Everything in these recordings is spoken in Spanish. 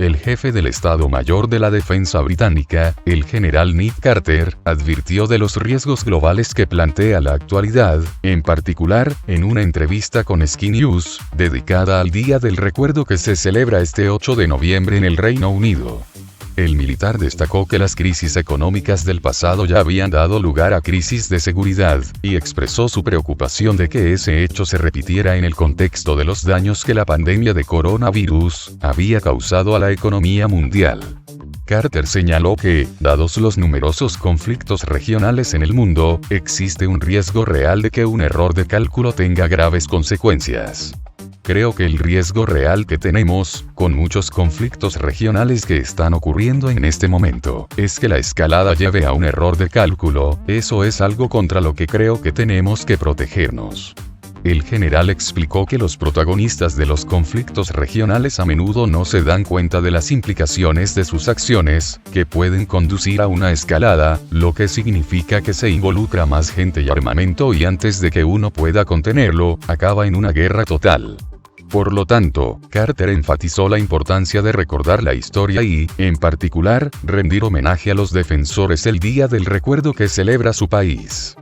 El jefe del Estado Mayor de la Defensa británica, el general Nick Carter, advirtió de los riesgos globales que plantea la actualidad, en particular, en una entrevista con Sky News, dedicada al Día del Recuerdo que se celebra este 8 de noviembre en el Reino Unido. El militar destacó que las crisis económicas del pasado ya habían dado lugar a crisis de seguridad, y expresó su preocupación de que ese hecho se repitiera en el contexto de los daños que la pandemia de coronavirus había causado a la economía mundial. Carter señaló que, dados los numerosos conflictos regionales en el mundo, existe un riesgo real de que un error de cálculo tenga graves consecuencias. Creo que el riesgo real que tenemos, con muchos conflictos regionales que están ocurriendo en este momento, es que la escalada lleve a un error de cálculo. Eso es algo contra lo que creo que tenemos que protegernos. El general explicó que los protagonistas de los conflictos regionales a menudo no se dan cuenta de las implicaciones de sus acciones, que pueden conducir a una escalada, lo que significa que se involucra más gente y armamento y antes de que uno pueda contenerlo, acaba en una guerra total. Por lo tanto, Carter enfatizó la importancia de recordar la historia y, en particular, rendir homenaje a los defensores el Día del Recuerdo que celebra su país.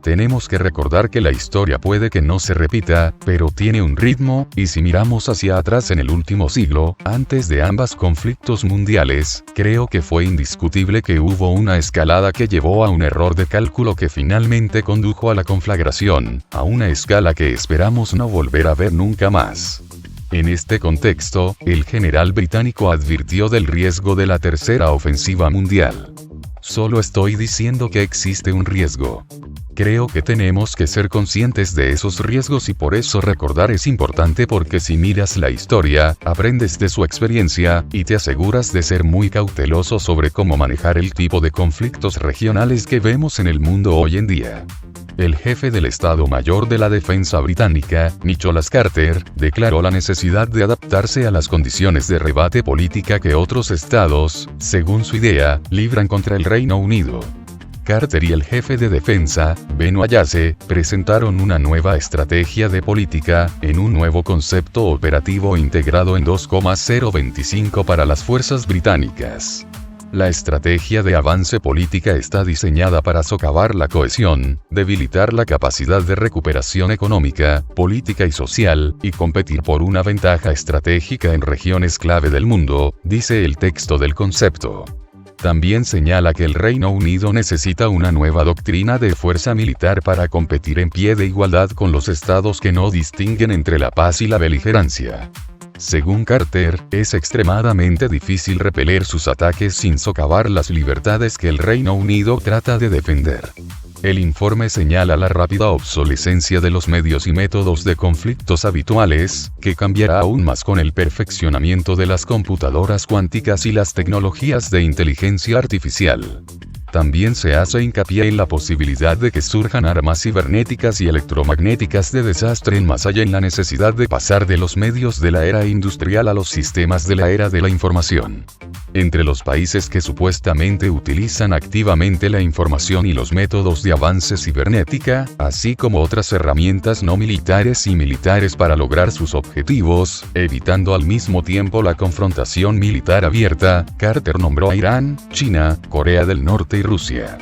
Tenemos que recordar que la historia puede que no se repita, pero tiene un ritmo, y si miramos hacia atrás en el último siglo, antes de ambos conflictos mundiales, creo que fue indiscutible que hubo una escalada que llevó a un error de cálculo que finalmente condujo a la conflagración, a una escala que esperamos no volver a ver nunca más. En este contexto, el general británico advirtió del riesgo de la tercera ofensiva mundial. Solo estoy diciendo que existe un riesgo. Creo que tenemos que ser conscientes de esos riesgos y por eso recordar es importante porque si miras la historia, aprendes de su experiencia, y te aseguras de ser muy cauteloso sobre cómo manejar el tipo de conflictos regionales que vemos en el mundo hoy en día. El jefe del Estado Mayor de la Defensa británica, Nicholas Carter, declaró la necesidad de adaptarse a las condiciones de rebate política que otros estados, según su idea, libran contra el Reino Unido. Carter y el jefe de defensa, Ben Wallace, presentaron una nueva estrategia de política, en un nuevo concepto operativo integrado en 2.025 para las fuerzas británicas. La estrategia de avance política está diseñada para socavar la cohesión, debilitar la capacidad de recuperación económica, política y social, y competir por una ventaja estratégica en regiones clave del mundo, dice el texto del concepto. También señala que el Reino Unido necesita una nueva doctrina de fuerza militar para competir en pie de igualdad con los estados que no distinguen entre la paz y la beligerancia. Según Carter, es extremadamente difícil repeler sus ataques sin socavar las libertades que el Reino Unido trata de defender. El informe señala la rápida obsolescencia de los medios y métodos de conflictos habituales, que cambiará aún más con el perfeccionamiento de las computadoras cuánticas y las tecnologías de inteligencia artificial. También se hace hincapié en la posibilidad de que surjan armas cibernéticas y electromagnéticas de desastre más allá en la necesidad de pasar de los medios de la era industrial a los sistemas de la era de la información. Entre los países que supuestamente utilizan activamente la información y los métodos de avance cibernética, así como otras herramientas no militares y militares para lograr sus objetivos, evitando al mismo tiempo la confrontación militar abierta, Carter nombró a Irán, China, Corea del Norte y Rusia.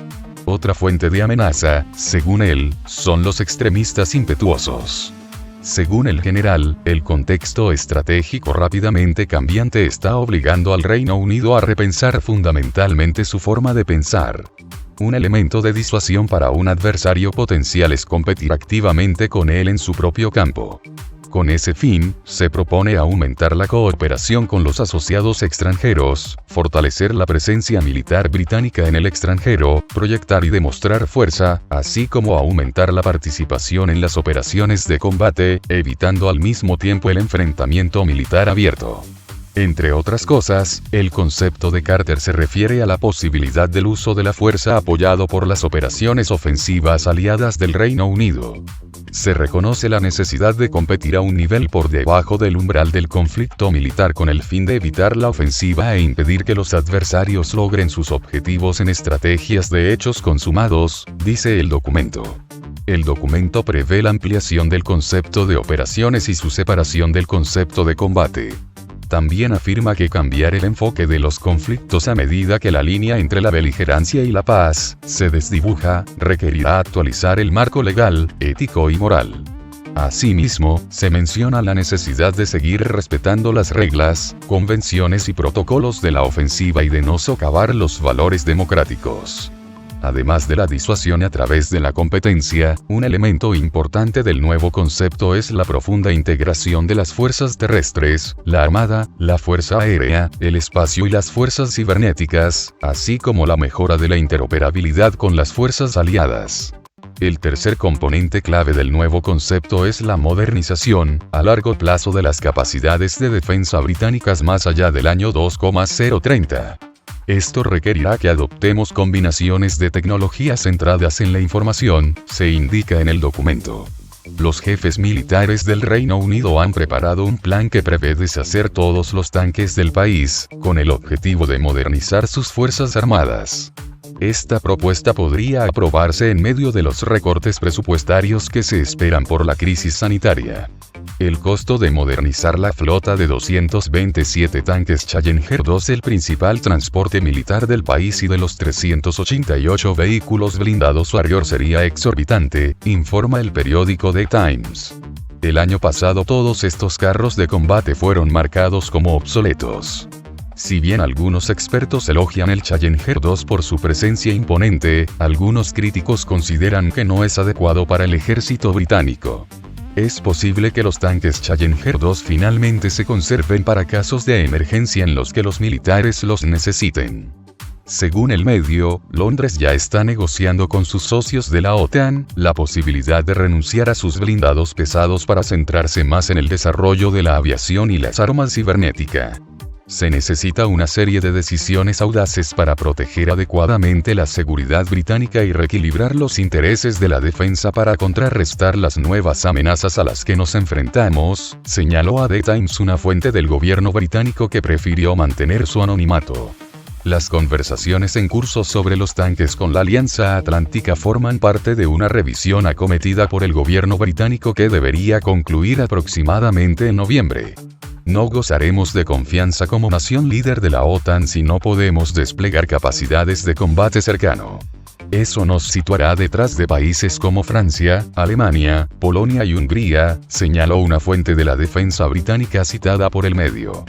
Otra fuente de amenaza, según él, son los extremistas impetuosos. Según el general, el contexto estratégico rápidamente cambiante está obligando al Reino Unido a repensar fundamentalmente su forma de pensar. Un elemento de disuasión para un adversario potencial es competir activamente con él en su propio campo. Con ese fin, se propone aumentar la cooperación con los asociados extranjeros, fortalecer la presencia militar británica en el extranjero, proyectar y demostrar fuerza, así como aumentar la participación en las operaciones de combate, evitando al mismo tiempo el enfrentamiento militar abierto. Entre otras cosas, el concepto de Carter se refiere a la posibilidad del uso de la fuerza apoyado por las operaciones ofensivas aliadas del Reino Unido. Se reconoce la necesidad de competir a un nivel por debajo del umbral del conflicto militar con el fin de evitar la ofensiva e impedir que los adversarios logren sus objetivos en estrategias de hechos consumados, dice el documento. El documento prevé la ampliación del concepto de operaciones y su separación del concepto de combate. También afirma que cambiar el enfoque de los conflictos a medida que la línea entre la beligerancia y la paz se desdibuja, requerirá actualizar el marco legal, ético y moral. Asimismo, se menciona la necesidad de seguir respetando las reglas, convenciones y protocolos de la ofensiva y de no socavar los valores democráticos. Además de la disuasión a través de la competencia, un elemento importante del nuevo concepto es la profunda integración de las fuerzas terrestres, la armada, la fuerza aérea, el espacio y las fuerzas cibernéticas, así como la mejora de la interoperabilidad con las fuerzas aliadas. El tercer componente clave del nuevo concepto es la modernización, a largo plazo de las capacidades de defensa británicas más allá del año 2030. Esto requerirá que adoptemos combinaciones de tecnologías centradas en la información, se indica en el documento. Los jefes militares del Reino Unido han preparado un plan que prevé deshacer todos los tanques del país, con el objetivo de modernizar sus fuerzas armadas. Esta propuesta podría aprobarse en medio de los recortes presupuestarios que se esperan por la crisis sanitaria. El costo de modernizar la flota de 227 tanques Challenger 2, el principal transporte militar del país, y de los 388 vehículos blindados Warrior sería exorbitante, informa el periódico The Times. El año pasado todos estos carros de combate fueron marcados como obsoletos. Si bien algunos expertos elogian el Challenger 2 por su presencia imponente, algunos críticos consideran que no es adecuado para el ejército británico. Es posible que los tanques Challenger 2 finalmente se conserven para casos de emergencia en los que los militares los necesiten. Según el medio, Londres ya está negociando con sus socios de la OTAN la posibilidad de renunciar a sus blindados pesados para centrarse más en el desarrollo de la aviación y las armas cibernéticas. Se necesita una serie de decisiones audaces para proteger adecuadamente la seguridad británica y reequilibrar los intereses de la defensa para contrarrestar las nuevas amenazas a las que nos enfrentamos, señaló a The Times una fuente del gobierno británico que prefirió mantener su anonimato. Las conversaciones en curso sobre los tanques con la Alianza Atlántica forman parte de una revisión acometida por el gobierno británico que debería concluir aproximadamente en noviembre. No gozaremos de confianza como nación líder de la OTAN si no podemos desplegar capacidades de combate cercano. Eso nos situará detrás de países como Francia, Alemania, Polonia y Hungría, señaló una fuente de la defensa británica citada por el medio.